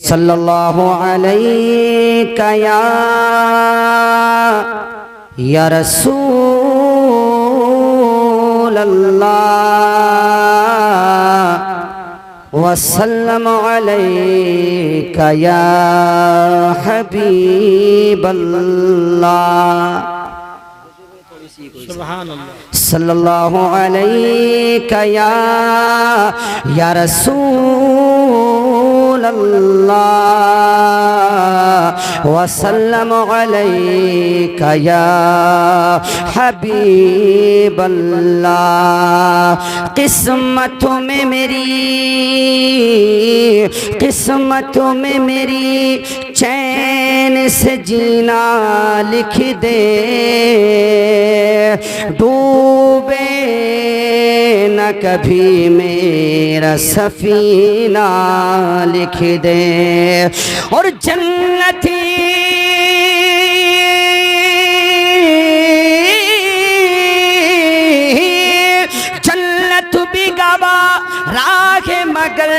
صلی اللہ علیہ یا رسول اللہ وسلم علیک یا حبیب اللہ صلی اللہ علیہ یا رسول اللہ وسلم علیک یا حبیب اللہ قسمتوں میں میری چین سے جینا لکھ دے ڈوبے نہ کبھی میرا سفینہ لکھ دے اور جنتی جنت بھی گواہ راہ مگر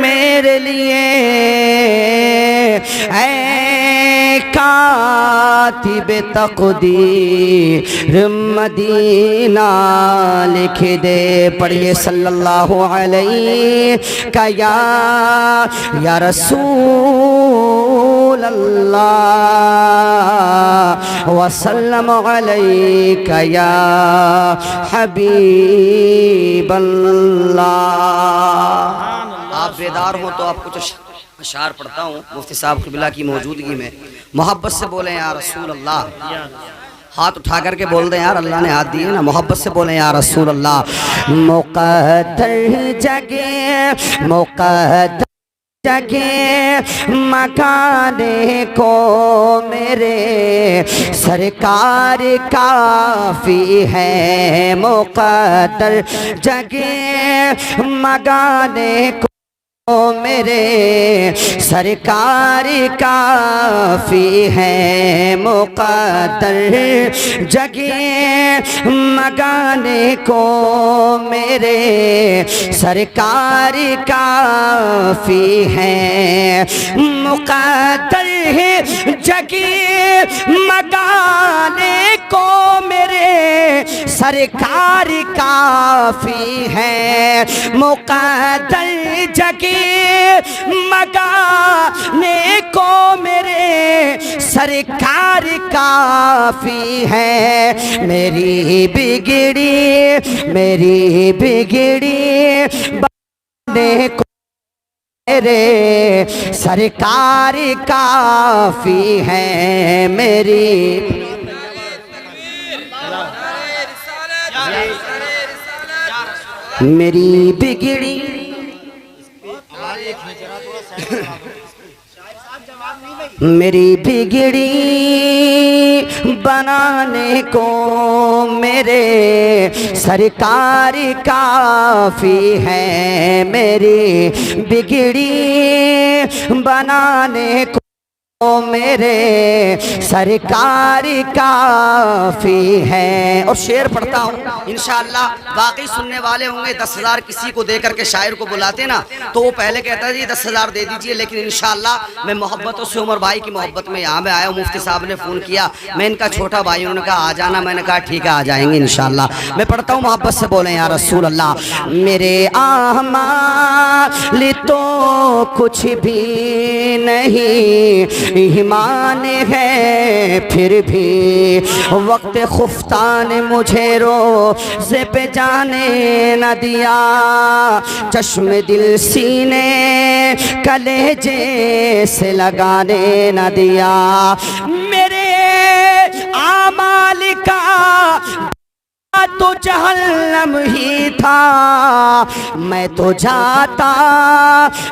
میرے لیے اے کاتب تقدیر مدینہ لکھ دے پڑھیے صلی اللہ علیہ یا رسول اللہ وسلم علیک یا حبیب اللہ۔ آپ بیدار ہوں تو آپ کچھ اشعار پڑھتا ہوں مفتی صاحب قبلہ کی موجودگی میں، محبت سے بولیں یا رسول اللہ، ہاتھ اٹھا کر کے بول دیں یار، اللہ نے ہاتھ دیے نا، محبت سے بولیں یا رسول اللہ۔ مقدر جگہ مکانے کو میرے سرکار کافی ہے، مقدر جگہ مکانے کو میرے سرکار کافی ہے، مقدر جگہ مگانے کو میرے سرکار کافی ہے، مقدر جگہ مگانے کو میرے سرکار کافی ہے، مقدر جگہ مگانے کو میرے سرکار کافی ہے، میری بگڑی بندے کو میرے سرکار کافی ہے، میری بگڑی بنانے کو میرے سرکار کافی ہے، میری بگڑی بنانے کو میرے سرکار کافی ہے۔ اور شعر پڑھتا ہوں انشاءاللہ، باقی سننے والے ہوں گے 10,000 کسی کو دے کر کے شاعر کو بلاتے نا تو وہ پہلے کہتا ہے جی 10,000 دے دیجئے، لیکن انشاءاللہ میں محبتوں سے عمر بھائی کی محبت میں یہاں میں آیا ہوں، مفتی صاحب نے فون کیا، میں ان کا چھوٹا بھائی، انہوں نے کہا آ جانا، میں نے کہا ٹھیک ہے آ جائیں گے انشاءاللہ۔ میں پڑھتا ہوں محبت سے بولیں یا رسول اللہ۔ میرے اعمال تو کچھ بھی نہیں ایمان ہے پھر بھی، وقت خفتان مجھے روزے پہ جانے نہ دیا، چشم دل سینے کلیجے سے لگانے نہ دیا، میرے اعمال کا تو جہنم ہی تھا، میں تو جاتا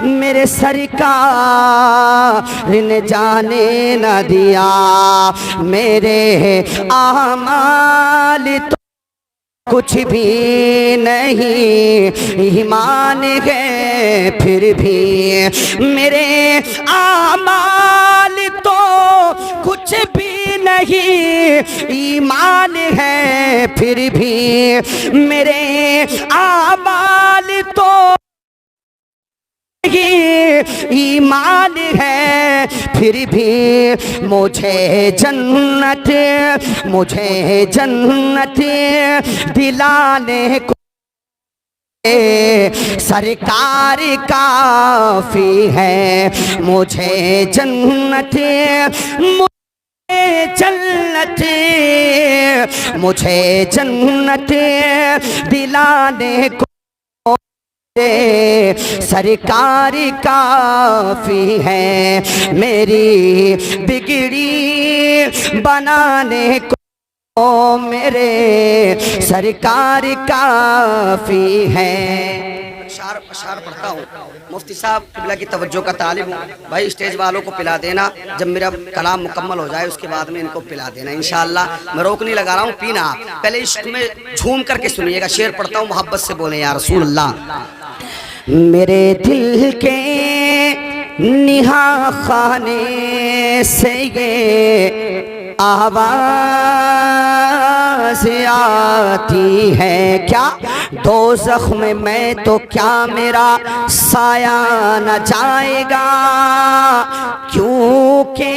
میرے سرکار نے جانے نہ دیا، میرے اعمال تو کچھ بھی نہیں ایمان ہے پھر بھی، میرے اعمال تو کچھ بھی نہیں ایمان ہے پھر بھی، میرے اعمال تو زندگی ایمان ہے، پھر بھی مجھے جنت دلانے کو سرکار کافی ہے، مجھے جنت دلانے کو سرکار کافی ہے، میری بگڑی بنانے کو میرے سرکار کافی ہے۔ اشعار پڑھتا ہوں، مفتی صاحب قبلہ کی توجہ کا طالب ہوں، بھائی اسٹیج والوں کو پلا دینا، جب میرا کلام مکمل ہو جائے اس کے بعد میں ان کو پلا دینا انشاءاللہ۔ میں روک نہیں لگا رہا ہوں، پینا آپ پہلے عشق میں جھوم کر کے سنیے گا، شعر پڑھتا ہوں، محبت سے بولیں یا رسول اللہ۔ میرے دل کے نہا خانے سے یہ آواز آتی ہے، کیا دوزخ میں تو کیا میرا سایہ نہ جائے گا، کیونکہ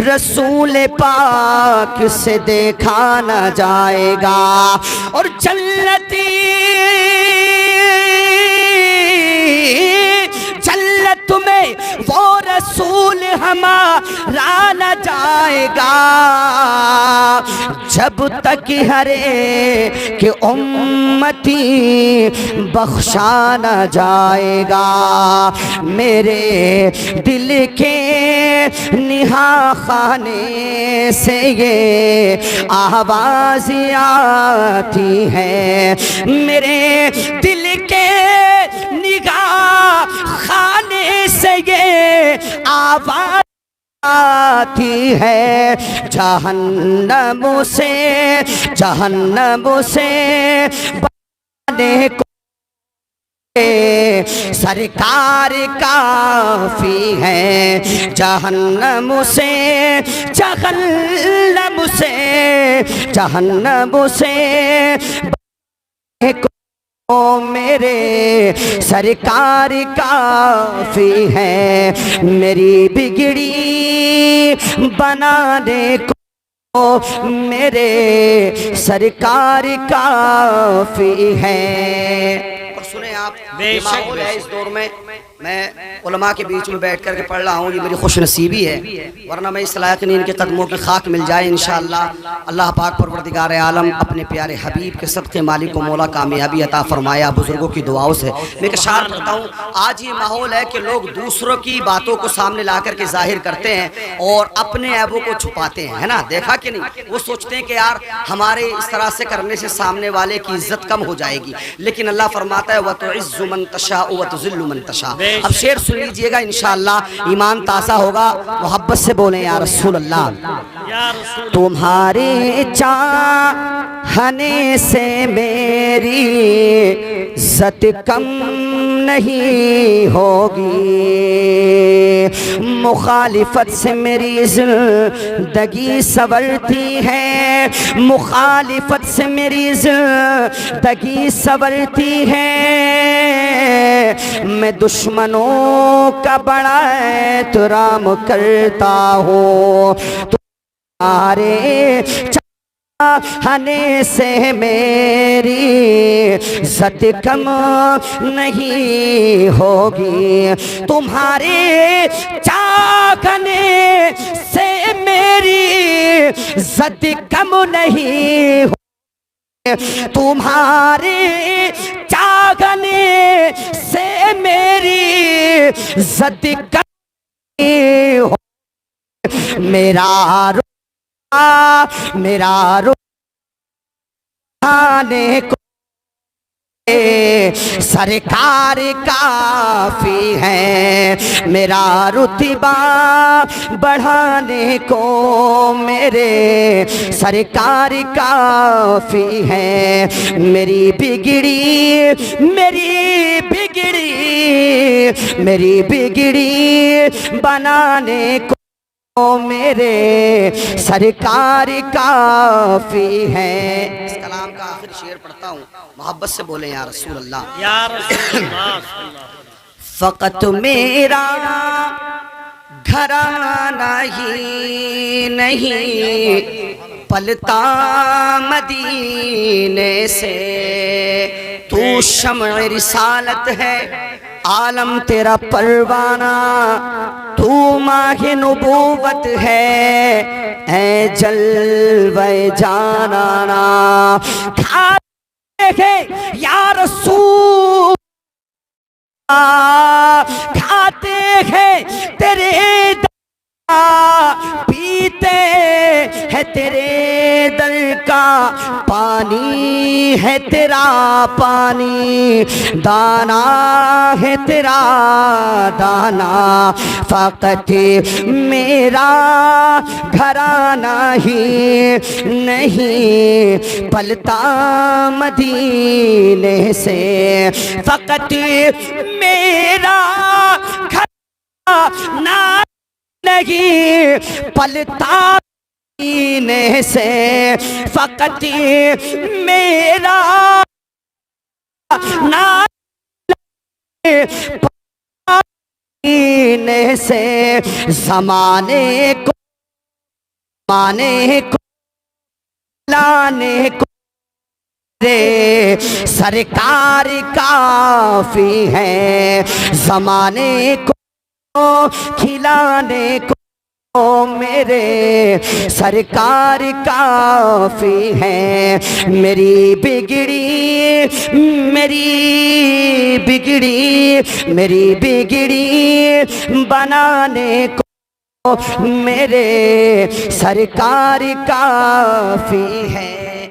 رسول پاک سے دیکھا نہ جائے گا، اور جنتی جنت میں وہ رسول ہمارا نہ جائے گا، جب تک ہر ایک امتی بخشا نہ جائے گا۔ میرے دل کے نہا خانے سے یہ آواز آتی ہے، میرے دل کے نگاہ خانے سے یہ آواز آتی ہے، جہنم سے بچانے کو سرکار کافی ہے، جہنم سے بچانے کو میرے سرکار کافی ہے، میری بگڑی بنانے کو میرے سرکار کافی ہے۔ اور سنیں آپ، یہ ماحول ہے اس دور میں میں علماء کے بیچ میں بیٹھ کر کے پڑھ رہا ہوں، یہ میری خوش نصیبی ہے، ورنہ میں اس لائق نہیں ان کے قدموں کی خاک مل جائے انشاءاللہ۔ اللہ پاک پروردگار عالم اپنے پیارے حبیب کے صدقے مالک و مولا کامیابی عطا فرمایا بزرگوں کی دعاؤں سے۔ میں ایک اشعار پڑھتا ہوں، آج یہ ماحول ہے کہ لوگ دوسروں کی باتوں کو سامنے لا کر کے ظاہر کرتے ہیں اور اپنے عیبوں کو چھپاتے ہیں، ہے نا، دیکھا کہ نہیں؟ وہ سوچتے ہیں کہ یار ہمارے اس طرح سے کرنے سے سامنے والے کی عزت کم ہو جائے گی، لیکن اللہ فرماتا ہے وَتُعِزُّ مَن تَشَاءُ وَتُذِلُّ مَن تَشَاءُ۔ اب شعر سن لیجئے گا انشاءاللہ، ایمان تازہ ہوگا، محبت سے بولیں یا رسول اللہ۔ تمہارے چاہنے سے میری عزت کم نہیں ہوگی، مخالفت سے میری زندگی سنورتی ہے، مخالفت سے میری زندگی سنورتی ہے، میں دشمنوں کا بڑا احترام کرتا ہوں، تمہارے چاہنے سے میری عزت کم نہیں ہوگی، تمہارے چاہنے سے میری عزت کم نہیں ہوگی، تمہارے چاہنے سے میری عزت کم نہیں ہوگی، میرا روحانے کو سرکار کافی ہے، میرا رتبہ بڑھانے کو میرے سرکار کافی ہے، میری بگڑی بنانے کو میرے سرکار کافی ہے۔ اس کلام کا آخر شعر پڑھتا ہوں، محبت سے بولیں یا رسول اللہ۔ فقط میرا گھرانہ ہی نہیں پلتا مدینے سے، تو شمع رسالت ہے عالم تیرا پروانہ، تو ماہ نبوت ہے اے جلوہ جانانا، کھاتے ہیں یا رسول کھاتے ہیں تیرے پیتے ہے تیرے در کا پانی، ہے تیرا پانی، دانا ہے تیرا دانا، فقط میرا گھرانہ ہی نہیں پلتا مدینے سے، فقط میرا گھرانہ نہیں پلتا مدینے سے، فقط میرا مدینے سے، زمانے کو لانے کو رے سرکار کافی ہے، زمانے کو کھلانے کو میرے سرکار کافی ہے، میری بگڑی بنانے کو میرے سرکار کافی ہے۔